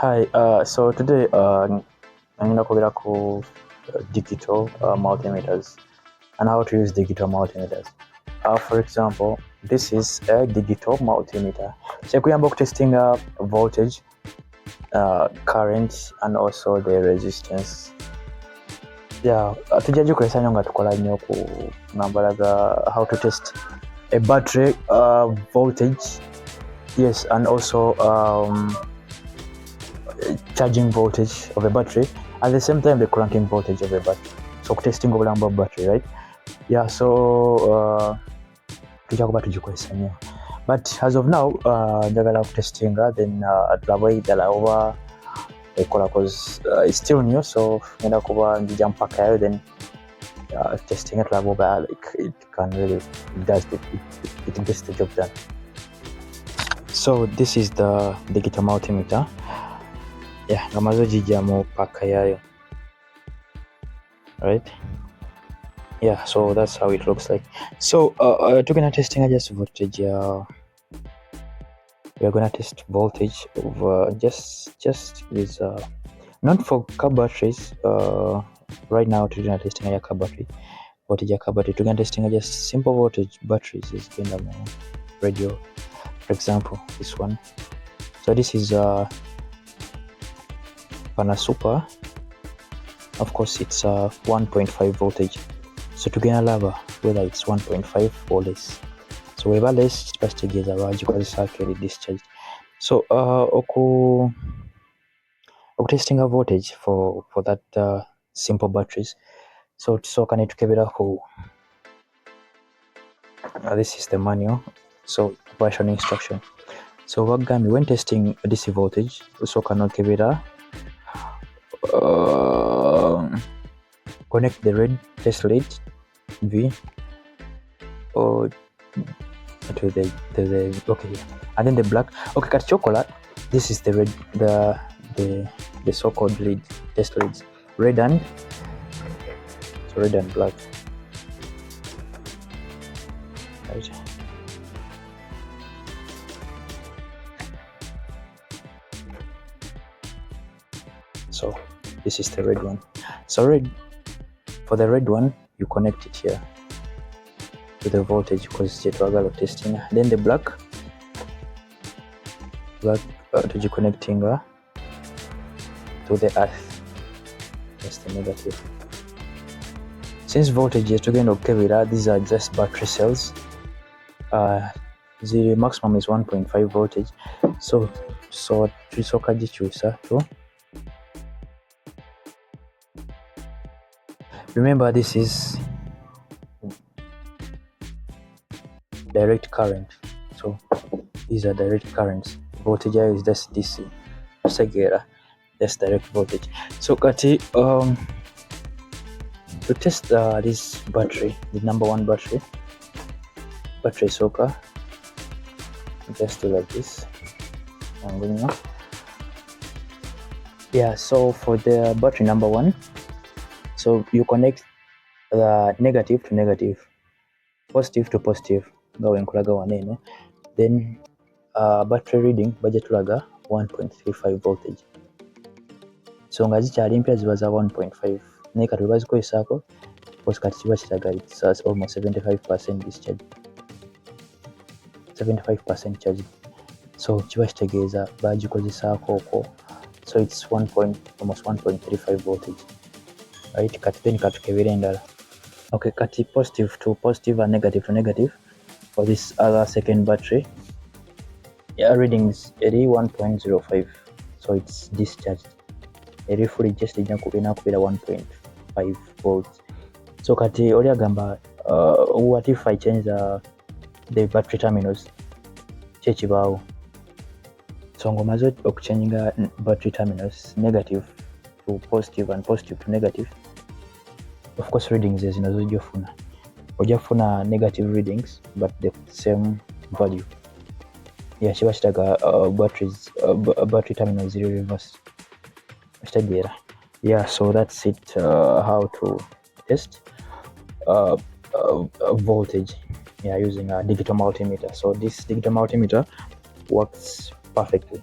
Hi, so today I'm going to cover digital multimeters and how to use digital multimeters. For example, this is a digital multimeter. So we are testing voltage, current, and also the resistance. Yeah, tujja kukozesa nga tukola nnyo ku ngambalaga how to test a battery voltage, yes, and also charging voltage of a battery, at the same time the cranking voltage of a battery. So testing obulamu bwa battery, right? Yeah, so tujja kuba tugikozesa nnyo, but as of now njagala kutestinga then tulabe ddala oba ekola cause it's still new, so ngenda kuba njija mpakayo then testing it tulabe oba like it can really it gets the job done. So this is the digital multimeter. Yeah, ngamaze gijja mu paka yayo, right? Yeah, so that's how it looks like. So we're gonna testing just voltage. We are gonna test voltage of just with not for car batteries. Right now we're gonna testing a car battery voltage. A car battery we're gonna testing just simple voltage batteries is kind of radio. For example, this one. So this is Panasuper. Of course, it's 1.5 voltage. So tugenda laba whether it's 1.5 or less. So weba less kitegeeza bagikozesa eri discharge. So testing a voltage for that simple batteries. So tusooka ne tukeberaku. This is the manual. So operation instruction. So bagambye when testing DC voltage tusooka nokebera connect the red test lead V or to the okay, and then the black. Okay, kati chocolate. This is the red, the so-called lead test leads, red and black. Right. So this is the red one. So for the red one, you connect it here to the voltage because it's a testing. Then the black to connecting to the earth. That's the negative. Since voltage is to these are just battery cells. The maximum is 1.5 voltage. So tusoka gikyusa to. Remember, this is direct current. So these are direct currents. Voltage is just DC. Segera, that's direct voltage. So kati to test this battery, the number one battery soka, just do like this. Yeah, so for the battery number one, so you connect the negative to negative, positive to positive. Then battery reading budget laga 1.35 voltage. So nga zikyali mpya ziba za 1.5 naye kati bazikozesaako because kati kiba kiraga it's almost 75% discharge, 75% charge. So kiba kitegeeza bagikozesaako okwo, so it's almost 1.35 voltage, right? Kati then katukebera endala. Okay, kati positive to positive and negative to negative for this other second battery. Yeah, readings 1.05, so it's discharged. Fully just ina kubira 1.5 volts. So kati oli agamba what if I change the battery terminals? Chechibaawo. So ngomaze okuchanginga battery terminals negative to positive and positive to negative. Of course, readings is nazo ojafuna negative readings but the same value. Yeah, kiba kitaga battery terminals zero reverse. Yeah, so that's it, how to test voltage using a digital multimeter. So this digital multimeter works perfectly.